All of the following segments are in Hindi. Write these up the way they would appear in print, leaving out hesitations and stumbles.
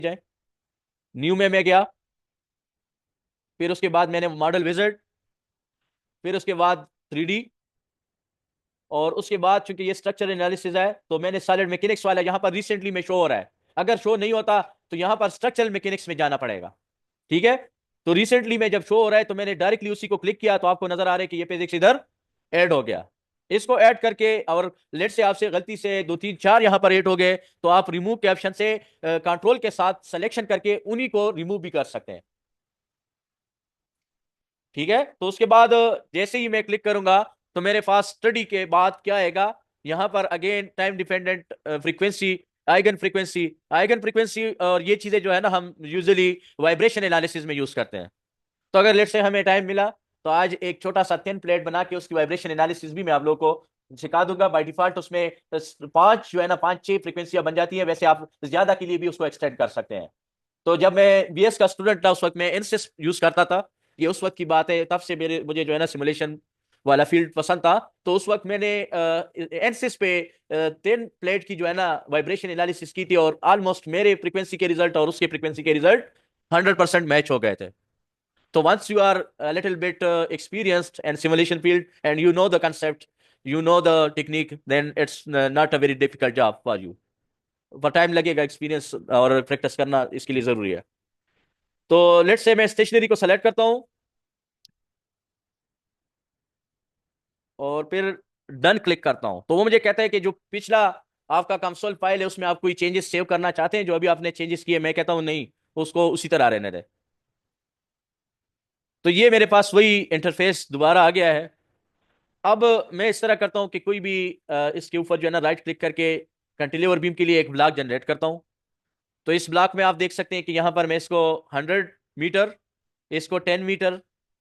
जाए। न्यू में मैं गया, फिर उसके बाद मैंने मॉडल विजिट, फिर उसके बाद 3D, और उसके बाद चूंकि ये स्ट्रक्चर एनालिसिस है तो मैंने सॉलिड मैकेनिक्स वाला यहाँ पर रिसेंटली में शो हो रहा है। अगर शो नहीं होता तो यहाँ पर स्ट्रक्चरल मैकेनिक्स में जाना पड़ेगा। ठीक है, तो रिसेंटली में जब शो हो रहा है तो मैंने डायरेक्टली उसी को क्लिक किया, तो आपको नजर आ रहा है कि ये फिजिक्स इधर ऐड हो गया। इसको ऐड करके, और लेट से आपसे गलती से 2 3 4 यहां पर ऐड हो गए, तो आप रिमूव के ऑप्शन से कंट्रोल के साथ सिलेक्शन करके उन्हीं को रिमूव भी कर सकते हैं। ठीक है, तो उसके बाद जैसे ही मैं क्लिक करूंगा तो मेरे पास स्टडी के बाद क्या आएगा, यहां पर again time dependent frequency, eigen frequency, और ये चीजें जो है ना हम यूजुअली वाइब्रेशन एनालिसिस में यूज करते हैं। तो अगर लेट से हमें टाइम मिला तो आज एक छोटा सा थिन प्लेट बना के उसकी वाइब्रेशन एनालिसिस भी मैं आप लोगों को सिखा दूंगा। बाय डिफॉल्ट उसमें 5 जो है ना 5 6 फ्रीक्वेंसियां बन जाती है, वैसे आप ज्यादा के लिए भी उसको एक्सटेंड कर सकते हैं। तो जब मैं बीएस का स्टूडेंट था उस वक्त मैं इनसिस यूज करता था। ये उस वक्त की बात है, तब से मेरे मुझे जो है ना सिमुलेशन वाला फील्ड पसंद था। तो उस वक्त मैंने एनसिस पे 10 प्लेट की जो है ना वाइब्रेशन एनालिसिस की थी, और ऑलमोस्ट मेरे फ्रीक्वेंसी के रिजल्ट और उसके फ्रीक्वेंसी के रिजल्ट 100% मैच हो गए थे। So once you are a little bit experienced in simulation field and you know the concept, you know the technique, then it's not a very difficult job for you. पर टाइम लगेगा, एक्सपीरियंस और प्रैक्टिस करना इसके लिए जरूरी है। तो लेट्स से मैं स्टेशनरी को सेलेक्ट करता हूँ और फिर डन क्लिक करता हूँ, तो वो मुझे कहता है कि जो पिछला आपका कंसोल फाइल है उसमें आप कोई चेंजेस सेव करना चाहते हैं, जो अभी आपने चेंजेस किए। मैं कहता हूँ नहीं, उसको उसी तरह रहने दे। तो ये मेरे पास वही इंटरफेस दोबारा आ गया है। अब मैं इस तरह करता हूं कि कोई भी इसके ऊपर जो है ना राइट क्लिक करके कैंटिलीवर बीम के लिए एक ब्लॉक जनरेट करता हूं। तो इस ब्लॉक में आप देख सकते हैं कि यहां पर मैं इसको 100 मीटर, इसको 10 मीटर,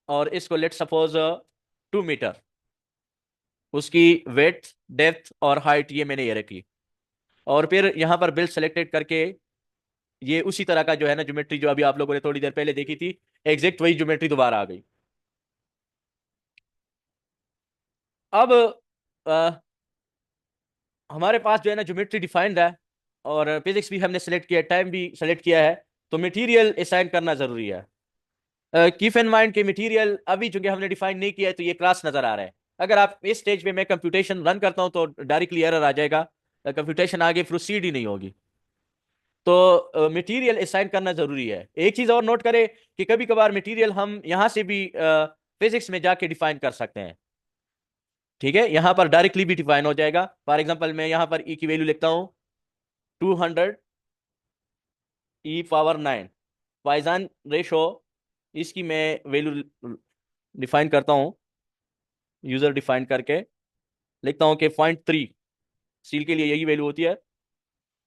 और इसको लेट सपोज 2 मीटर, उसकी वेथ, डेप्थ और हाइट ये मैंने ये रखी। और फिर यहां पर बिल्ड सेलेक्टेड करके ये उसी तरह का जो है ना ज्योमेट्री जो अभी आप लोगों ने थोड़ी देर पहले देखी थी, एग्जैक्ट वही ज्योमेट्री दोबारा आ गई। अब अ, हमारे पास जो है ना ज्योमेट्री डिफाइंड है, और फिजिक्स भी हमने सेलेक्ट किया है, टाइम भी सेलेक्ट किया है, तो मटेरियल असाइन करना जरूरी है। कीप इन माइंड कि मटेरियल अभी चूंकि हमने डिफाइन नहीं किया है तो ये क्लास नजर आ रहा है। अगर आप इस स्टेज पे मैं कंप्यूटेशन रन करता हूं तो डायरेक्टली एरर आ जाएगा, कंप्यूटेशन आगे प्रोसीड ही नहीं होगी। तो मटेरियल असाइन करना जरूरी है। एक चीज और नोट करें कि कभी कभार मटेरियल हम यहां से भी फिजिक्स में जाके डिफाइन कर सकते हैं। ठीक है, यहां पर डायरेक्टली भी डिफाइन हो जाएगा। फॉर एग्जाम्पल मैं यहां पर ई की वैल्यू लिखता हूं 200 E⁻⁹ पॉइजन रेशो, इसकी मैं वैल्यू डिफाइन करता हूं, यूजर डिफाइन करके लिखता हूं कि 0.3 सील के लिए यही वैल्यू होती है।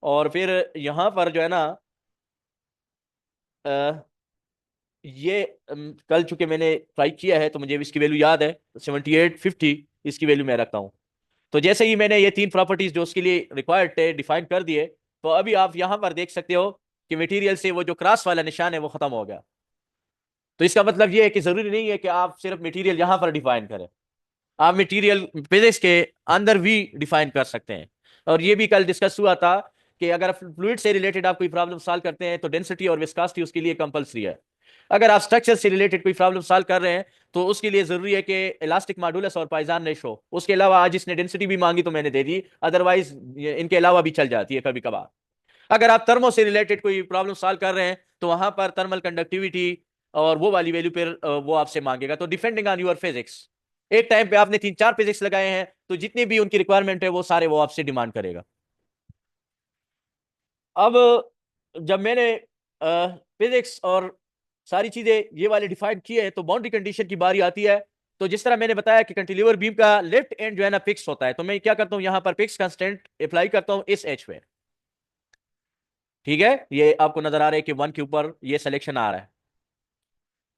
और फिर यहां पर जो है ना अ, ये कल चूंकि मैंने ट्राई किया है तो मुझे इसकी वैल्यू याद है, 7850 इसकी वैल्यू मैं रखता हूं। तो जैसे ही मैंने ये 3 प्रॉपर्टीज जो उसके लिए रिक्वायर्ड थे डिफाइन कर दिए, तो अभी आप यहां पर देख सकते हो कि मटेरियल से वो जो क्रॉस वाला निशान है वो खत्म हो गया। तो इसका मतलब ये है कि जरूरी नहीं है कि आप सिर्फ मटेरियल यहां पर डिफाइन करें, आप मटेरियल फिजिक्स के अंदर भी डिफाइन कर सकते हैं। और ये भी कल डिस्कस हुआ था कि अगर फ्लूइड से रिलेटेड आप कोई प्रॉब्लम सॉल्व करते हैं तो डेंसिटी और विस्कोसिटी उसके लिए कंपलसरी है। अगर आप स्ट्रक्चर से रिलेटेड कोई प्रॉब्लम सॉल्व कर रहे हैं तो उसके लिए जरूरी है कि इलास्टिक मॉडुलस और पाइजान रेशो, उसके अलावा आज इसने डेंसिटी भी मांगी तो मैंने दे दी, अदरवाइज इनके अलावा भी चल जाती है कभी कभार। अगर आप थर्मो से रिलेटेड कोई प्रॉब्लम सॉल्व कर रहे हैं तो वहां पर थर्मल कंडक्टिविटी और वो वाली वैल्यू फिर वो आपसे मांगेगा। तो डिपेंडिंग ऑन यूर फिजिक्स, एक टाइम पे आपने 3 4 फिजिक्स लगाए हैं तो जितनी भी उनकी रिक्वायरमेंट है वो सारे वो आपसे डिमांड करेगा। अब जब मैंने फिजिक्स और सारी चीजें ये वाले डिफाइन किए हैं तो बाउंड्री कंडीशन की बारी आती है। तो जिस तरह मैंने बताया कि कैंटिलीवर बीम का लेफ्ट एंड जो है ना फिक्स होता है, तो मैं क्या करता हूं यहां पर फिक्स कंस्टेंट अप्लाई करता हूं इस एच पे। ठीक है, ये आपको नजर आ रहा है कि 1 के ऊपर ये सिलेक्शन आ रहा है।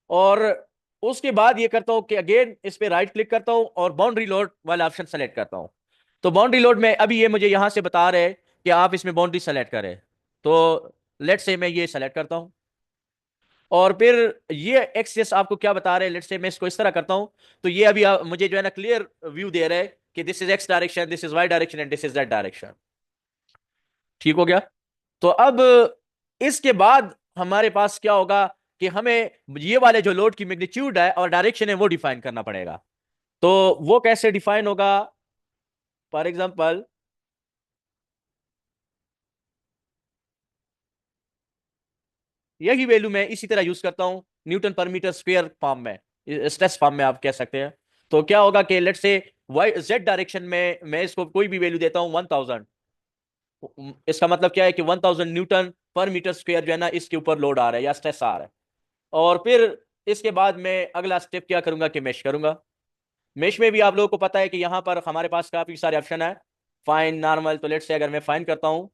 और उसके बाद ये करता हूं कि अगेन इस पे राइट क्लिक करता हूं और बाउंड्री लोड वाला ऑप्शन सेलेक्ट करता हूं। तो बाउंड्री लोड में अभी ये मुझे यहां से बता रहे हैं कि आप इसमें बाउंड्री सेलेक्ट करें। तो लेट से मैं ये सेलेक्ट करता हूं, और फिर ये एक्सेस आपको क्या बता रहे हैं, लेट से मैं इसको इस तरह करता हूं। तो ये अभी मुझे जो है ना क्लियर व्यू दे रहा है कि this is X direction, this is Y direction and this is Z direction. ठीक हो गया। तो अब इसके बाद हमारे पास क्या होगा कि हमें ये वाले जो लोड की मैग्नीट्यूड है और डायरेक्शन है वो डिफाइन करना पड़ेगा। तो वो कैसे डिफाइन होगा? फॉर एग्जांपल, यही वैल्यू मैं इसी तरह यूज करता हूं न्यूटन पर मीटर स्क्वायर फॉर्म में, स्ट्रेस फॉर्म में आप कह सकते हैं। तो क्या होगा कि let's say Y Z direction में मैं इसको कोई भी वैल्यू देता हूं 1000। इसका मतलब क्या है कि 1000 न्यूटन पर मीटर स्क्वायर जो है ना इसके ऊपर लोड आ रहा है या स्ट्रेस आ रहा है। और फिर इसके बाद मैं अगला स्टेप क्या करूंगा कि मेश करूंगा। मेश में भी आप लोगों को पता है कि यहाँ पर हमारे पास काफी सारे ऑप्शन है। फाइन, नॉर्मल, तो लेट्स से अगर मैं फाइन करता हूं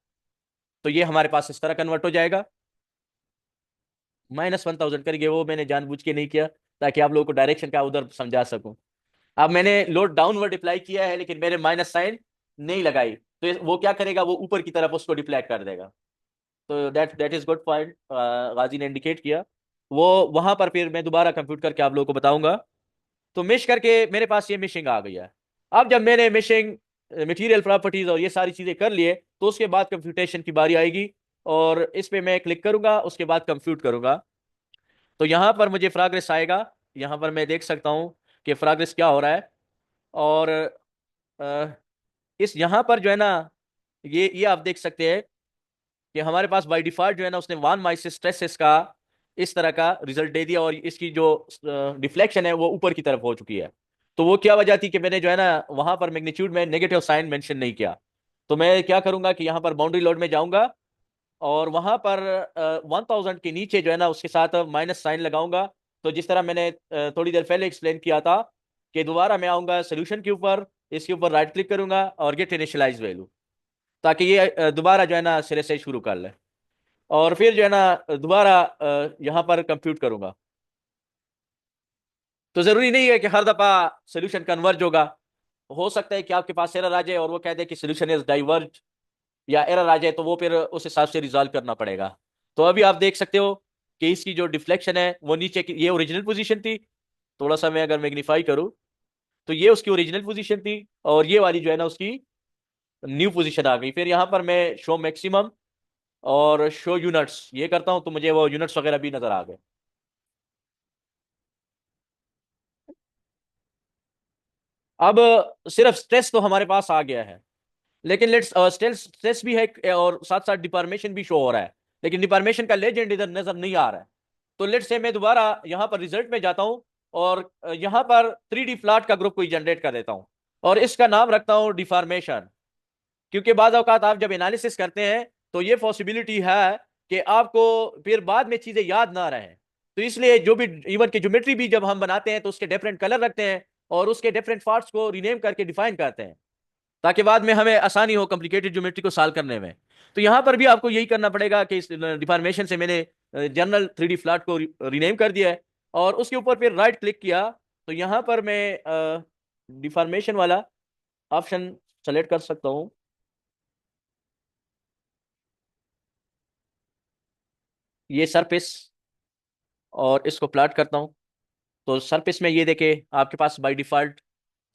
तो ये हमारे पास इस तरह कन्वर्ट हो जाएगा। -1000 करिए, वो मैंने जानबूझ के नहीं किया ताकि आप लोगों को डायरेक्शन का उधर समझा सकूं। अब मैंने लोड डाउनवर्ड अप्लाई किया है लेकिन मैंने माइनस साइन नहीं लगाई, तो वो क्या करेगा, वो ऊपर की तरफ उसको डिफ्लेक्ट कर देगा। तो दैट इज गुड पॉइंट गाजी ने इंडिकेट किया। वो वहां पर फिर मैं दोबारा कंप्यूट करके आप लोगों को बताऊंगा। तो मिश करके मेरे पास ये मिशिंग आ गई है। अब जब मैंने मिशिंग, मटेरियल प्रॉपर्टीज और ये सारी चीजें कर लिए तो उसके बाद कंप्यूटेशन की बारी आएगी। और इस पे मैं क्लिक करूंगा, उसके बाद कंप्यूट करूंगा। तो यहाँ पर मुझे फ्राग्रेस आएगा। यहाँ पर मैं देख सकता हूँ कि फ्राग्रेस क्या हो रहा है। और अ, इस यहाँ पर जो है ना, ये आप देख सकते हैं कि हमारे पास बाय डिफॉल्ट जो है ना उसने 1/स्ट्रेसेस का इस तरह का रिजल्ट दे दिया और इसकी जो डिफ्लेक्शन है वो ऊपर की तरफ हो चुकी है। तो वो क्या वजह थी कि मैंने जो है ना वहां पर मैग्नीट्यूड में नेगेटिव साइन मेंशन नहीं किया। तो मैं क्या करूंगा कि यहाँ पर बाउंड्री लोड में जाऊंगा और वहां पर 1000 के नीचे जो है ना उसके साथ माइनस साइन लगाऊंगा। तो जिस तरह मैंने थोड़ी देर पहले एक्सप्लेन किया था कि दोबारा मैं आऊंगा सोल्यूशन के ऊपर, इसके ऊपर राइट क्लिक करूंगा और गेट इनिशियलाइज वैल्यू, ताकि ये दोबारा जो है ना सिरे से शुरू कर ले। और फिर जो है ना दोबारा यहाँ पर कंप्यूट करूंगा। तो जरूरी नहीं है कि हर दफा सोल्यूशन कन्वर्ज होगा। हो सकता है कि आपके पास एरर आ जाए और वो कह दे कि सोल्यूशन इज डाइवर्ज, या एरर आ जाए तो वो फिर उस हिसाब से रिजॉल्व करना पड़ेगा। तो अभी आप देख सकते हो कि इसकी जो डिफ्लेक्शन है वो नीचे की, ये ओरिजिनल पोजीशन थी। थोड़ा सा मैं अगर मैग्नीफाई करूं तो ये उसकी ओरिजिनल पोजीशन थी और ये वाली जो है ना उसकी न्यू पोजीशन आ गई। फिर यहाँ पर मैं शो मैक्सिमम और शो यूनिट्स ये करता हूं तो मुझे वो यूनिट्स वगैरह भी नजर आ गए। अब सिर्फ स्ट्रेस तो हमारे पास आ गया है, लेकिन लेट्स स्ट्रेस स्ट्रेस भी है और साथ साथ डिफॉर्मेशन भी शो हो रहा है, लेकिन डिफॉर्मेशन का लेजेंड इधर नजर नहीं आ रहा है। तो लेट्स से मैं दोबारा यहाँ पर रिजल्ट में जाता हूँ और यहाँ पर 3D फ्लैट का ग्रुप कोई जनरेट कर देता हूँ और इसका नाम रखता हूँ डिफॉर्मेशन। क्योंकि बाज औकात आप जब एनालिसिस करते हैं तो ये पॉसिबिलिटी है कि आपको फिर बाद में चीजें याद ना रहें। तो इसलिए जो भी इवन की ज्योमेट्री भी जब हम बनाते हैं तो उसके डिफरेंट कलर रखते हैं और उसके डिफरेंट पार्ट्स को रीनेम करके डिफाइन करते हैं ताकि बाद में हमें आसानी हो कॉम्प्लिकेटेड ज्योमेट्री को सॉल्व करने में। तो यहाँ पर भी आपको यही करना पड़ेगा कि इस डिफॉर्मेशन से मैंने जनरल 3D फ्लैट को रीनेम कर दिया है और उसके ऊपर फिर राइट क्लिक किया। तो यहाँ पर मैं डिफॉर्मेशन वाला ऑप्शन सेलेक्ट कर सकता हूँ। ये सरफेस, और इसको प्लॉट करता हूँ। तो सरफेस में ये देखे आपके पास by default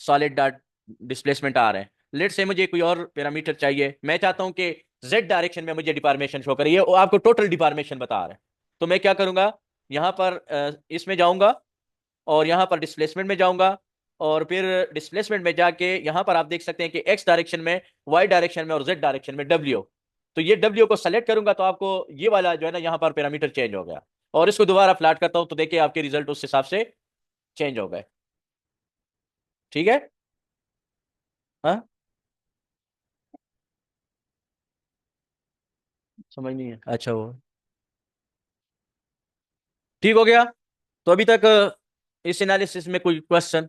solid dot displacement आ रहे हैं। लेट से मुझे कोई और पैरामीटर चाहिए, मैं चाहता हूं कि जेड डायरेक्शन में मुझे डिफॉर्मेशन शो करे, ये आपको टोटल डिफॉर्मेशन बता रहे हैं। तो मैं क्या करूंगा, यहाँ पर इसमें जाऊंगा और यहाँ पर डिस्प्लेसमेंट में जाऊंगा और फिर डिस्प्लेसमेंट में जाके यहाँ पर आप देख सकते हैं कि एक्स डायरेक्शन में, वाई डायरेक्शन में और जेड डायरेक्शन में डब्ल्यू। तो ये डब्ल्यू को सेलेक्ट करूंगा तो आपको ये वाला जो है ना यहाँ पर पैरामीटर चेंज हो गया। और इसको दोबारा फ्लैट करता हूं तो देखिए आपके रिजल्ट उस हिसाब से चेंज हो गए। ठीक है। हाँ, समझ नहीं है, अच्छा वो ठीक हो गया। तो अभी तक इस एनालिसिस में कोई क्वेश्चन?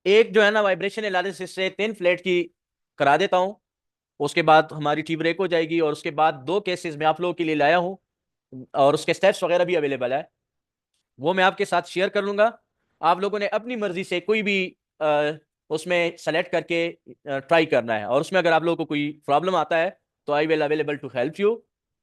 एक जो है ना वाइब्रेशन एनालिसिस से 10 फ्लैट की करा देता हूँ, उसके बाद हमारी टी ब्रेक हो जाएगी और उसके बाद दो केसेस मैं आप लोगों के लिए लाया हूँ और उसके स्टेप्स वगैरह भी अवेलेबल है, वो मैं आपके साथ शेयर कर लूंगा। आप लोगों ने अपनी मर्जी से कोई भी उसमें सेलेक्ट करके ट्राई करना है और उसमें अगर आप लोगों को कोई प्रॉब्लम आता है तो I will available to help you.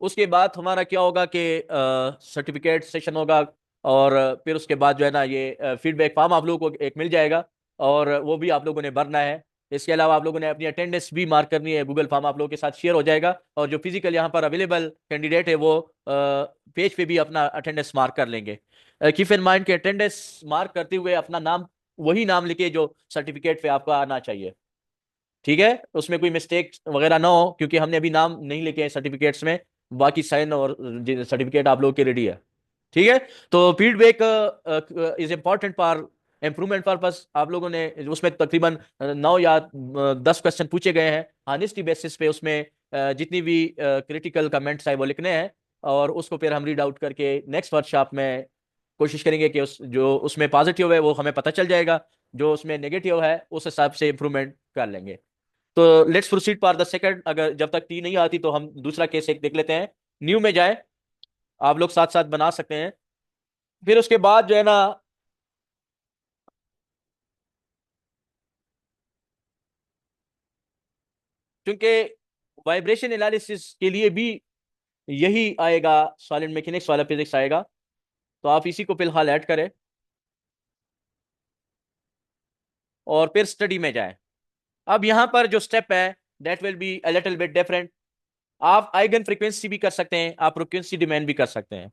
उसके बाद हमारा क्या होगा कि सर्टिफिकेट सेशन होगा और फिर उसके बाद जो है ना ये फीडबैक फॉर्म आप लोगों को एक मिल जाएगा और वो भी आप लोगों ने भरना है। इसके अलावा आप लोगों ने अपनी अटेंडेंस भी मार्क करनी है, गूगल फॉर्म आप लोगों के साथ शेयर हो जाएगा, और जो फिजिकल यहाँ पर अवेलेबल कैंडिडेट है वो पेज पे भी अपना अटेंडेंस मार्क कर लेंगे। कीप इन माइंड कि अटेंडेंस मार्क करते हुए अपना नाम वही नाम लिखे जो सर्टिफिकेट पे आपका आना चाहिए, ठीक है, उसमें कोई मिस्टेक वगैरह ना हो, क्योंकि हमने अभी नाम नहीं लिखे हैं सर्टिफिकेट्स में, बाकी साइन और सर्टिफिकेट आप लोगों के रेडी है, ठीक है। तो feedback is important for improvement purpose. आप लोगों ने उसमें तकरीबन 9 या 10 क्वेश्चन पूछे गए हैं, ऑनेस्टी बेसिस पे उसमें जितनी भी क्रिटिकल कमेंट्स है वो लिखने हैं, और उसको फिर हम रीड आउट करके नेक्स्ट वर्कशॉप में कोशिश करेंगे कि जो उसमें पॉजिटिव है वो हमें पता चल जाएगा, जो उसमें नेगेटिव है उस हिसाब से इम्प्रूवमेंट कर लेंगे। तो let's proceed for the second. अगर जब तक टी नहीं आती तो हम दूसरा केस एक देख लेते हैं। न्यू में जाए, आप लोग साथ साथ बना सकते हैं। फिर उसके बाद जो है ना, क्योंकि वाइब्रेशन एनालिसिस के लिए भी यही आएगा, सॉलिड मैकेनिक्स वाला फिजिक्स आएगा, तो आप इसी को फिलहाल ऐड करें और फिर स्टडी में जाए। अब यहां पर जो स्टेप है that will be a little bit different. आप आइगन फ्रीक्वेंसी भी कर सकते हैं, आप फ्रीक्वेंसी डिमांड भी कर सकते हैं,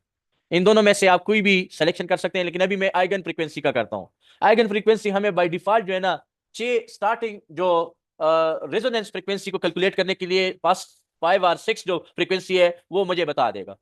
इन दोनों में से आप कोई भी सिलेक्शन कर सकते हैं, लेकिन अभी मैं आइगन फ्रीक्वेंसी का करता हूं। आइगन फ्रीक्वेंसी हमें बाय डिफॉल्ट जो है ना, स्टार्टिंग जो रेजोनेंस फ्रीक्वेंसी को कैलकुलेट करने के लिए पास 5 और 6 जो फ्रीक्वेंसी है वो मुझे बता देगा,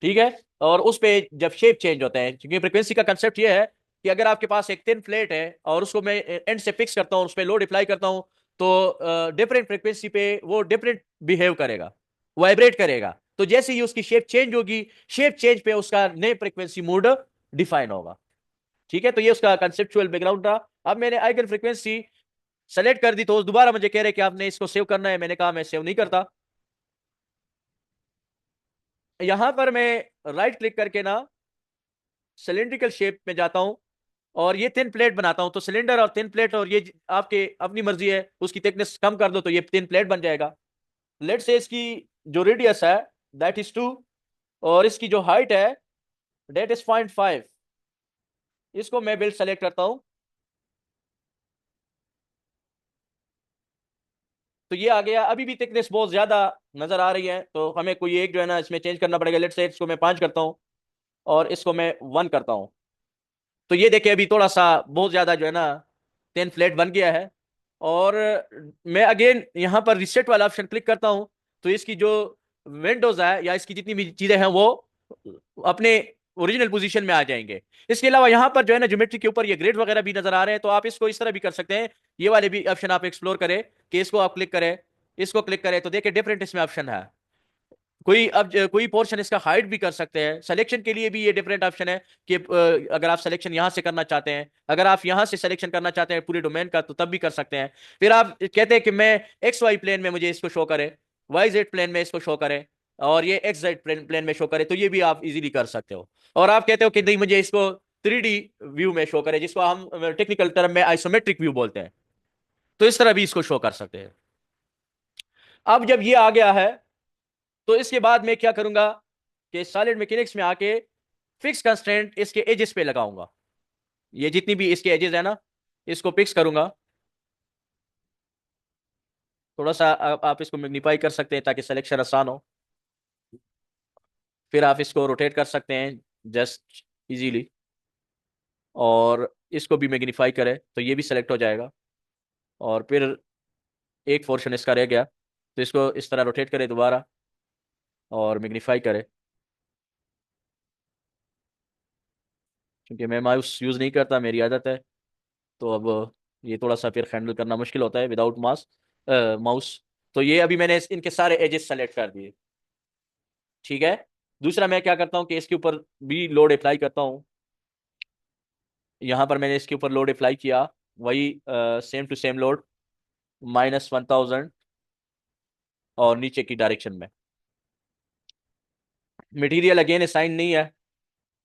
ठीक है। और उस पे जब शेप चेंज होता है, क्योंकि फ्रीक्वेंसी का कंसेप्ट ये है कि अगर आपके पास एक थिन प्लेट है और उसको मैं एंड से फिक्स करता हूँ, उस पर लोड अप्लाई करता हूँ, तो डिफरेंट फ्रीक्वेंसी पे वो डिफरेंट बिहेव करेगा, वाइब्रेट करेगा। तो जैसे ही उसकी शेप चेंज होगी, शेप चेंज पे उसका नए फ्रीक्वेंसी मोड डिफाइन होगा, ठीक है। तो ये उसका कंसेप्चुअल बैकग्राउंड था। अब मैंने आइगन फ्रीक्वेंसी सेलेक्ट कर दी, तो दोबारा मुझे कह रहे कि आपने इसको सेव करना है, मैंने कहा मैं सेव नहीं करता। यहां पर मैं राइट क्लिक करके ना सिलेंड्रिकल शेप में जाता हूं और ये थिन प्लेट बनाता हूं। तो सिलेंडर और थिन प्लेट, और ये आपके अपनी मर्जी है, उसकी थिकनेस कम कर दो तो ये थिन प्लेट बन जाएगा। लेट से इसकी जो रेडियस है दैट इज 2, और इसकी जो हाइट है दैट इज 0.5। इसको मैं बिल्ड सेलेक्ट करता हूं, तो ये आ गया। अभी भी थिकनेस बहुत ज्यादा नजर आ रही है, तो हमें कोई एक जो है ना इसमें चेंज करना पड़ेगा। लेट से इसको मैं 5 करता हूं और इसको मैं 1 करता हूं। तो ये देखिए अभी थोड़ा सा बहुत ज्यादा जो है ना 10 फ्लैट बन गया है। और मैं अगेन यहाँ पर रिसेट वाला ऑप्शन क्लिक करता हूँ, तो इसकी जो विंडोज है या इसकी जितनी भी चीजें हैं वो अपने ओरिजिनल पोजीशन में आ जाएंगे। इसके अलावा यहाँ पर जो है ना ज्योमेट्री के ऊपर ये ग्रेड वगैरह भी नजर आ रहे हैं, तो आप इसको इस तरह भी कर सकते हैं। ये वाले भी ऑप्शन आप एक्सप्लोर करें कि इसको आप क्लिक करें, इसको क्लिक करें, तो देखिए डिफरेंट इसमें ऑप्शन है। कोई अब कोई पोर्शन इसका हाइड भी कर सकते हैं। सिलेक्शन के लिए भी ये डिफरेंट ऑप्शन है कि अगर आप सिलेक्शन यहां से करना चाहते हैं, अगर आप यहां से सिलेक्शन करना चाहते हैं पूरे डोमेन का, तो तब भी कर सकते हैं। फिर आप कहते हैं कि मैं एक्स वाई प्लेन में मुझे इसको शो करे, वाई जेड प्लेन में इसको शो करे, और ये एक्स जेड प्लेन में शो करे, तो ये भी आप इजीली कर सकते हो। और आप कहते हो कि नहीं मुझे इसको 3D व्यू में शो करे, जिसको हम टेक्निकल टर्म में आइसोमेट्रिक व्यू बोलते हैं, तो इस तरह भी इसको शो कर सकते हैं। अब जब ये आ गया है, तो इसके बाद मैं क्या करूंगा कि सॉलिड मैकेनिक्स में आके फिक्स कंस्ट्रेंट इसके एजेस पे लगाऊंगा। ये जितनी भी इसके एजेस है ना, इसको फिक्स करूंगा। थोड़ा सा आप इसको मैग्नीफाई कर सकते हैं ताकि सिलेक्शन आसान हो। फिर आप इसको रोटेट कर सकते हैं जस्ट इजीली, और इसको भी मैग्नीफाई करें तो ये भी सेलेक्ट हो जाएगा। और फिर एक पोर्शन इसका रह गया, तो इसको इस तरह रोटेट करें दोबारा और मैग्नीफाई करें। क्योंकि मैं माउस यूज़ नहीं करता, मेरी आदत है, तो अब ये थोड़ा सा फिर हैंडल करना मुश्किल होता है विदाउट माउस। तो ये अभी मैंने इनके सारे एजेस सेलेक्ट कर दिए, ठीक है। दूसरा मैं क्या करता हूँ कि इसके ऊपर भी लोड अप्लाई करता हूँ। यहाँ पर मैंने इसके ऊपर लोड अप्लाई किया, वही सेम टू सेम लोड, -1000, और नीचे की डायरेक्शन में। मटेरियल अगेन असाइन नहीं है,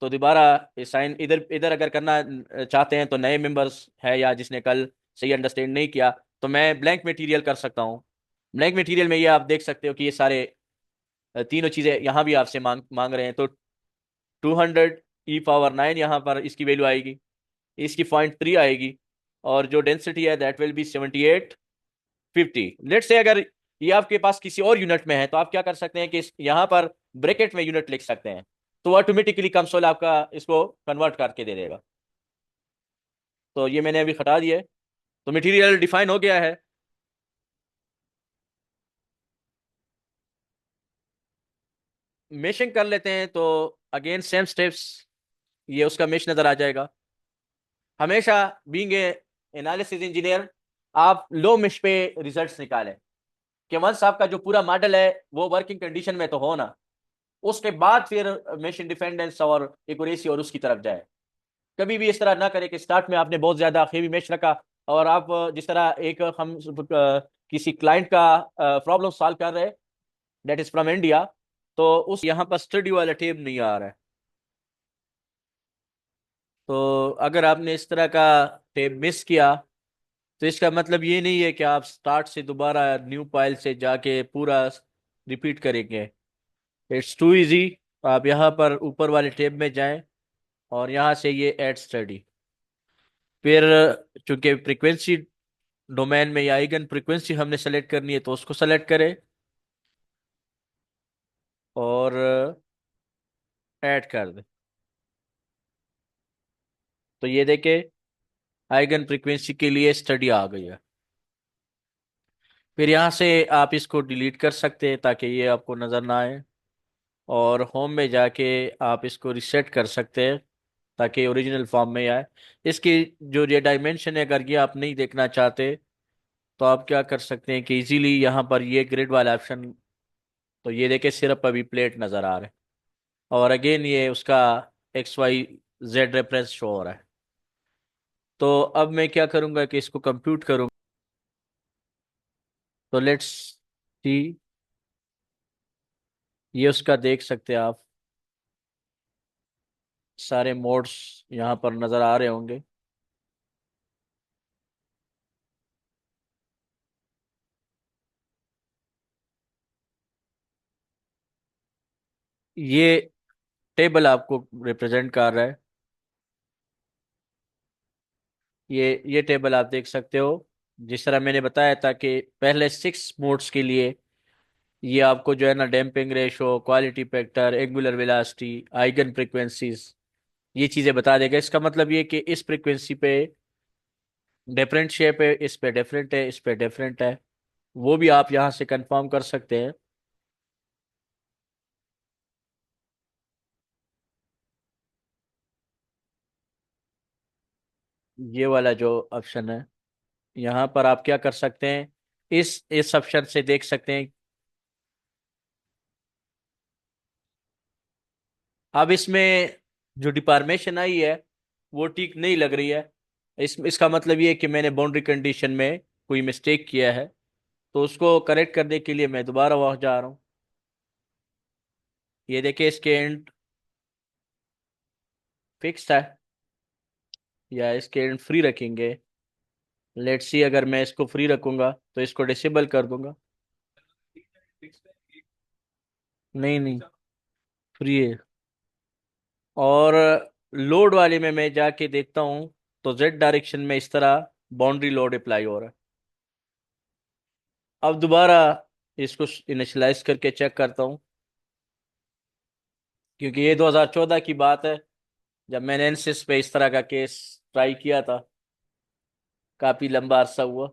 तो दोबारा असाइन इधर इधर अगर करना चाहते हैं तो नए मेंबर्स है या जिसने कल सही अंडरस्टैंड नहीं किया, तो मैं ब्लैंक मटेरियल कर सकता हूँ। ब्लैंक मटेरियल में ये आप देख सकते हो कि ये सारे तीनों चीज़ें यहाँ भी आपसे मांग मांग रहे हैं। तो 200 E⁻⁹ यहाँ पर इसकी वैल्यू आएगी, इसकी 0.3 आएगी, और जो डेंसिटी है that will be 7850। Let's say अगर ये आपके पास किसी और यूनिट में है तो आप क्या कर सकते हैं कि यहाँ पर ब्रैकेट में यूनिट लिख सकते हैं, तो ऑटोमेटिकली कंसोल आपका इसको कन्वर्ट करके दे देगा। तो ये मैंने अभी हटा दिया है, तो मटेरियल डिफाइन हो गया है। मेशिंग कर लेते हैं तो अगेन सेम स्टेप्स, ये उसका मेश नजर आ जाएगा। हमेशा बीइंग ए एनालिसिस इंजीनियर आप लो मेश पे रिजल्ट्स निकालें कि वंस आपका जो पूरा मॉडल है वो वर्किंग कंडीशन में तो हो ना, उसके बाद फिर मेश इंडिपेंडेंस और एक्यूरेसी और उसकी तरफ जाए। कभी भी इस तरह ना करें कि स्टार्ट में आपने बहुत ज्यादा हेवी मेश रखा और आप जिस तरह एक हम किसी क्लाइंट का प्रॉब्लम सॉल्व कर रहे हैं दैट इज फ्रॉम इंडिया, तो उस यहाँ पर स्टडी वाला टेप नहीं आ रहा है। तो अगर आपने इस तरह का टेप मिस किया तो इसका मतलब ये नहीं है कि आप स्टार्ट से दोबारा न्यू फाइल से जाके पूरा रिपीट करेंगे। It's too easy. आप यहाँ पर ऊपर वाले टैब में जाएं और यहाँ से ये ऐड स्टडी, फिर चूंकि फ्रीक्वेंसी डोमेन में या आइगन फ्रीक्वेंसी हमने सेलेक्ट करनी है तो उसको सेलेक्ट करें और ऐड कर दें। तो ये देखें आइगन फ्रीक्वेंसी के लिए स्टडी आ गई है। फिर यहाँ से आप इसको डिलीट कर सकते हैं ताकि ये आपको नज़र ना आए, और होम में जाके आप इसको रिसेट कर सकते हैं ताकि ओरिजिनल फॉर्म में आए। इसकी जो ये डायमेंशन है अगर ये आप नहीं देखना चाहते तो आप क्या कर सकते हैं कि इजीली यहाँ पर ये ग्रिड वाला ऑप्शन, तो ये देखे सिर्फ अभी प्लेट नज़र आ रहा है और अगेन ये उसका X Y Z reference show हो रहा है। तो अब मैं क्या करूँगा कि इसको कंप्यूट करूँगा। तो लेट्स सी, ये उसका देख सकते हैं आप, सारे मोड्स यहाँ पर नज़र आ रहे होंगे। ये टेबल आपको रिप्रेजेंट कर रहा है। ये टेबल आप देख सकते हो, जिस तरह मैंने बताया था कि पहले 6 मोड्स के लिए ये आपको जो है ना damping ratio, quality factor, angular velocity, eigen frequencies, ये चीज़ें बता देगा। इसका मतलब ये कि इस फ्रीक्वेंसी पे डिफरेंट शेप है, इस पे डिफरेंट है, इस पे डिफरेंट है, वो भी आप यहाँ से कंफर्म कर सकते हैं। ये वाला जो ऑप्शन है यहाँ पर आप क्या कर सकते हैं, इस ऑप्शन से देख सकते हैं। अब इसमें जो डिफॉर्मेशन आई है वो ठीक नहीं लग रही है। इसका मतलब ये है कि मैंने बाउंड्री कंडीशन में कोई मिस्टेक किया है, तो उसको करेक्ट करने के लिए मैं दोबारा वहां जा रहा हूँ। ये देखिए इसके एंड फिक्स है या इसके एंड फ्री रखेंगे। लेट्स सी, अगर मैं इसको फ्री रखूंगा तो इसको डिसेबल कर दूंगा। नहीं नहीं, फ्री है। और लोड वाले में मैं जाके देखता हूँ तो जेड डायरेक्शन में इस तरह बाउंड्री लोड अप्लाई हो रहा है। अब दोबारा इसको इनिशलाइज करके चेक करता हूँ, क्योंकि ये 2014 की बात है जब मैंने एनसिस पे इस तरह का केस ट्राई किया था। काफी लंबा अरसा हुआ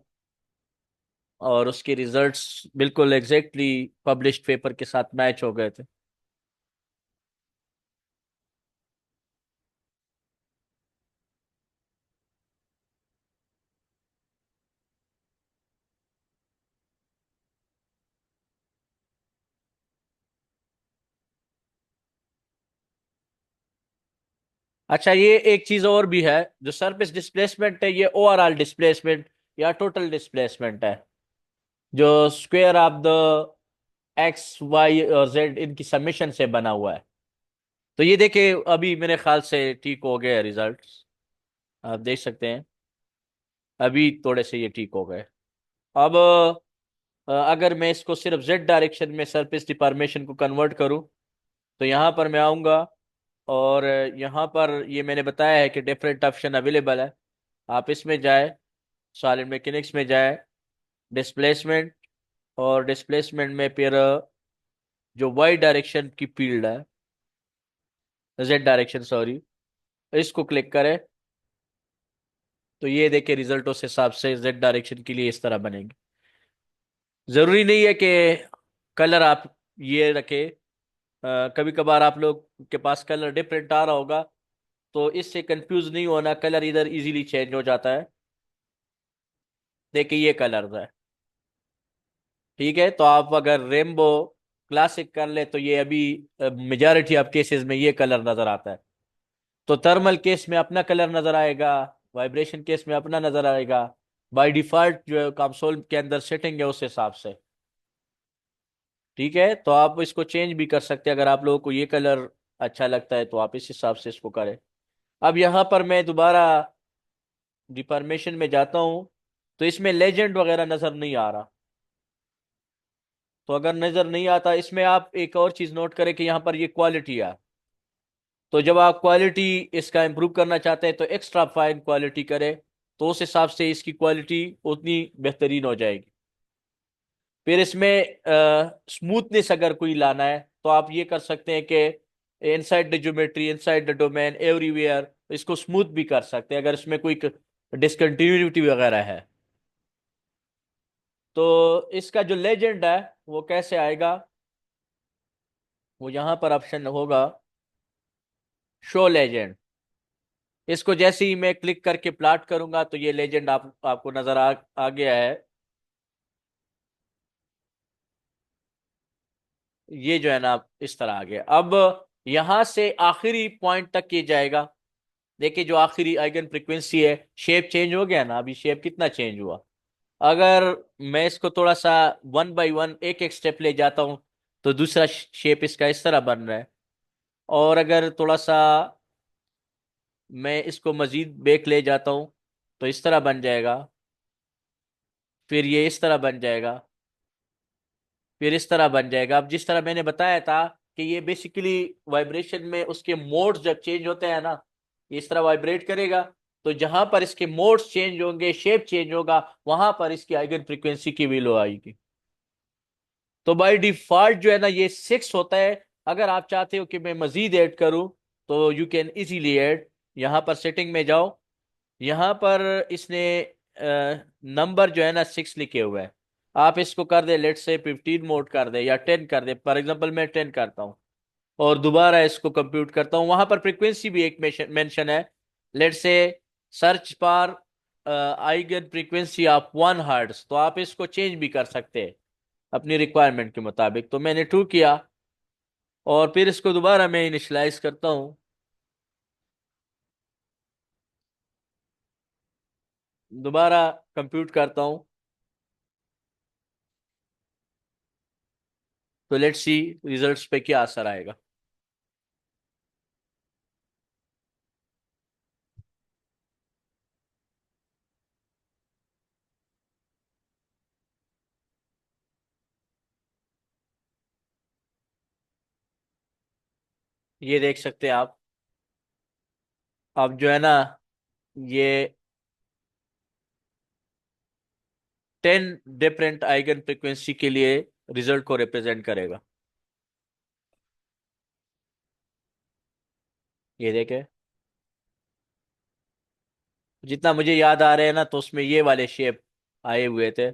और उसके रिजल्ट्स बिल्कुल एग्जैक्टली पब्लिश्ड पेपर के साथ मैच हो गए थे। अच्छा, ये एक चीज और भी है, जो सरफेस डिस्प्लेसमेंट है ये ओवरऑल डिस्प्लेसमेंट या टोटल डिस्प्लेसमेंट है, जो square of the X Y और जेड इनकी समेशन से बना हुआ है। तो ये देखिए अभी मेरे ख्याल से ठीक हो गए रिजल्ट्स, आप देख सकते हैं अभी थोड़े से ये ठीक हो गए। अब अगर मैं इसको सिर्फ जेड डायरेक्शन में सरफेस डिफॉर्मेशन को कन्वर्ट करूं तो यहाँ पर मैं आऊँगा और यहाँ पर ये मैंने बताया है कि डिफरेंट ऑप्शन अवेलेबल है, आप इसमें जाए सॉलिड मैकेनिक्स में जाए, डिस्प्लेसमेंट, और डिस्प्लेसमेंट में फिर जो वाई डायरेक्शन की फील्ड है, जेड डायरेक्शन सॉरी, इसको क्लिक करें। तो ये देखिए रिजल्ट उस हिसाब से जेड डायरेक्शन के लिए इस तरह बनेंगे। जरूरी नहीं है कि कलर आप ये रखे, कभी कभार आप लोग के पास कलर डिफरेंट आ रहा होगा, तो इससे कंफ्यूज नहीं होना, कलर इधर इजीली चेंज हो जाता है। देखिए ये कलर है, ठीक है। तो आप अगर रेनबो क्लासिक कर ले तो ये अभी मेजॉरिटी ऑफ केसेस में ये कलर नजर आता है। तो थर्मल केस में अपना कलर नजर आएगा, वाइब्रेशन केस में अपना नजर आएगा, बाय डिफॉल्ट जो कंसोल के अंदर सेटिंग है उस हिसाब से। ठीक है, तो आप इसको चेंज भी कर सकते हैं, अगर आप लोगों को ये कलर अच्छा लगता है तो आप इस हिसाब से इसको करें। अब यहाँ पर मैं दोबारा डिफॉर्मेशन में जाता हूँ, तो इसमें लेजेंड वगैरह नजर नहीं आ रहा। तो अगर नजर नहीं आता इसमें, आप एक और चीज नोट करें कि यहाँ पर ये क्वालिटी है। तो जब आप क्वालिटी इसका इंप्रूव करना चाहते हैं तो एक्स्ट्रा फाइन क्वालिटी करें, तो उस हिसाब से इसकी क्वालिटी उतनी बेहतरीन हो जाएगी। फिर इसमें स्मूथनेस अगर कोई लाना है तो आप ये कर सकते हैं कि inside the geometry, inside the domain, everywhere, इसको स्मूथ भी कर सकते हैं अगर इसमें कोई डिसकंटिन्यूटी वगैरह है। तो इसका जो लेजेंड है वो कैसे आएगा, वो यहाँ पर ऑप्शन होगा शो लेजेंड। इसको जैसे ही मैं क्लिक करके प्लॉट करूंगा तो ये लेजेंड आपको नजर आ गया है। ये जो है ना इस तरह आ गया। अब यहां से आखिरी पॉइंट तक ये जाएगा। देखिए जो आखिरी आइगन फ्रीक्वेंसी है, शेप चेंज हो गया ना, अभी शेप कितना चेंज हुआ। अगर मैं इसको थोड़ा सा वन बाय वन एक एक स्टेप ले जाता हूं तो दूसरा शेप इसका इस तरह बन रहा है। और अगर थोड़ा सा मैं इसको मजीद बेक ले जाता हूं तो इस तरह बन जाएगा, फिर ये इस तरह बन जाएगा, फिर इस तरह बन जाएगा। अब जिस तरह मैंने बताया था कि ये बेसिकली वाइब्रेशन में उसके मोड्स जब चेंज होते हैं ना, ये इस तरह वाइब्रेट करेगा। तो जहां पर इसके मोड्स चेंज होंगे, शेप चेंज होगा, वहां पर इसकी आइगन फ्रीक्वेंसी की वैल्यू आएगी। तो बाय डिफॉल्ट जो है ना ये 6 होता है। अगर आप चाहते हो कि मैं मजीद ऐड करूं तो यू कैन इजीली ऐड। यहां पर सेटिंग में जाओ, यहां पर इसने नंबर जो है ना 6 लिखे हुए हैं। आप इसको कर दे, लेट से 15 मोड कर दे या 10 कर दे। फॉर एग्जांपल मैं 10 करता हूं और दोबारा इसको कंप्यूट करता हूं। वहां पर फ्रीक्वेंसी भी एक मेंशन है, लेट से सर्च पर आइगन फ्रीक्वेंसी ऑफ 1 हर्ट्ज। तो आप इसको चेंज भी कर सकते हैं अपनी रिक्वायरमेंट के मुताबिक। तो मैंने 2 किया और फिर इसको दोबारा मैं इनिशलाइज करता हूं, दोबारा कंप्यूट करता हूं। तो लेट्स सी रिजल्ट्स पे क्या असर आएगा। ये देख सकते हैं आप, अब जो है ना ये 10 डिफरेंट आइगन फ्रीक्वेंसी के लिए रिजल्ट को रिप्रेजेंट करेगा। ये देखे, जितना मुझे याद आ रहे हैं ना तो उसमें ये वाले शेप आए हुए थे।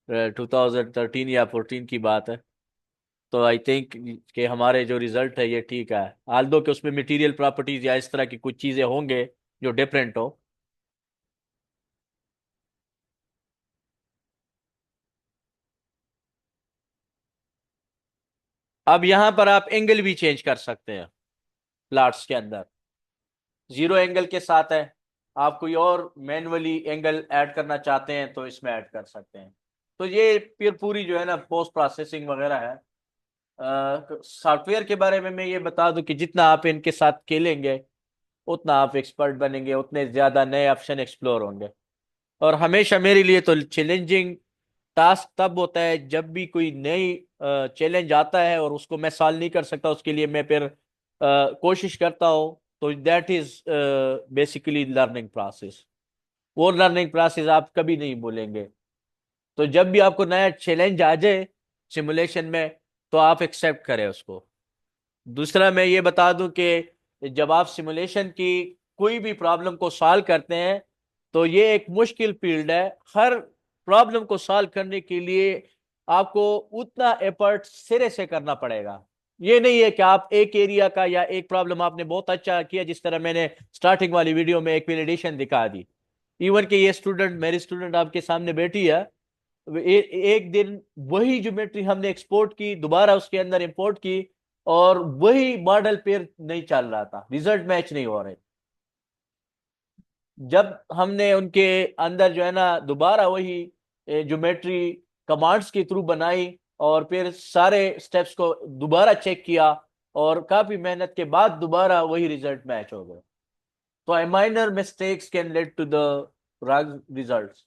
2013 या 14 की बात है। तो आई थिंक कि हमारे जो रिजल्ट है ये ठीक है, आल्दो कि उसमें मटेरियल प्रॉपर्टीज या इस तरह की कुछ चीजें होंगे जो डिफरेंट हो। अब यहां पर आप एंगल भी चेंज कर सकते हैं प्लॉट्स के अंदर। जीरो एंगल के साथ है, आप कोई और मैन्युअली एंगल ऐड करना चाहते हैं तो इसमें ऐड कर सकते हैं। तो ये फिर पूरी जो है ना पोस्ट प्रोसेसिंग वगैरह है। सॉफ्टवेयर के बारे में मैं ये बता दूं कि जितना आप इनके साथ खेलेंगे उतना आप एक्सपर्ट बनेंगे, उतने ज्यादा नए ऑप्शन एक्सप्लोर होंगे। और हमेशा मेरे लिए तो चैलेंजिंग टास्क तब होता है जब भी कोई नई चैलेंज आता है और उसको मैं सॉल्व नहीं कर सकता, उसके लिए मैं फिर कोशिश करता हूँ। तो that is basically learning process. वो लर्निंग प्रोसेस आप कभी नहीं भूलेंगे। तो जब भी आपको नया चैलेंज आ जाए सिमुलेशन में, तो आप एक्सेप्ट करें उसको। दूसरा मैं ये बता दूं कि जब आप सिमुलेशन की कोई भी प्रॉब्लम को सॉल्व करते हैं, तो ये एक मुश्किल फील्ड है। हर प्रॉब्लम को सॉल्व करने के लिए आपको उतना एफर्ट सिरे से करना पड़ेगा। ये नहीं है कि आप एक एरिया का या एक प्रॉब्लम आपने बहुत अच्छा किया, जिस तरह मैंने स्टार्टिंग वाली वीडियो में एक वैलिडेशन दिखा दी। इवन कि ये स्टूडेंट, मेरी स्टूडेंट आपके सामने बैठी है, एक दिन वही ज्योमेट्री हमने एक्सपोर्ट की, दोबारा उसके अंदर इंपोर्ट की, और वही मॉडल पेयर नहीं चल रहा था, रिजल्ट मैच नहीं हो रहे। जब हमने उनके अंदर जो है ना दोबारा वही ज्योमेट्री कमांड्स के थ्रू बनाई, और फिर सारे स्टेप्स को दोबारा चेक किया, और काफी मेहनत के बाद दोबारा वही रिजल्ट मैच हो गए। तो minor mistakes can lead to the wrong results.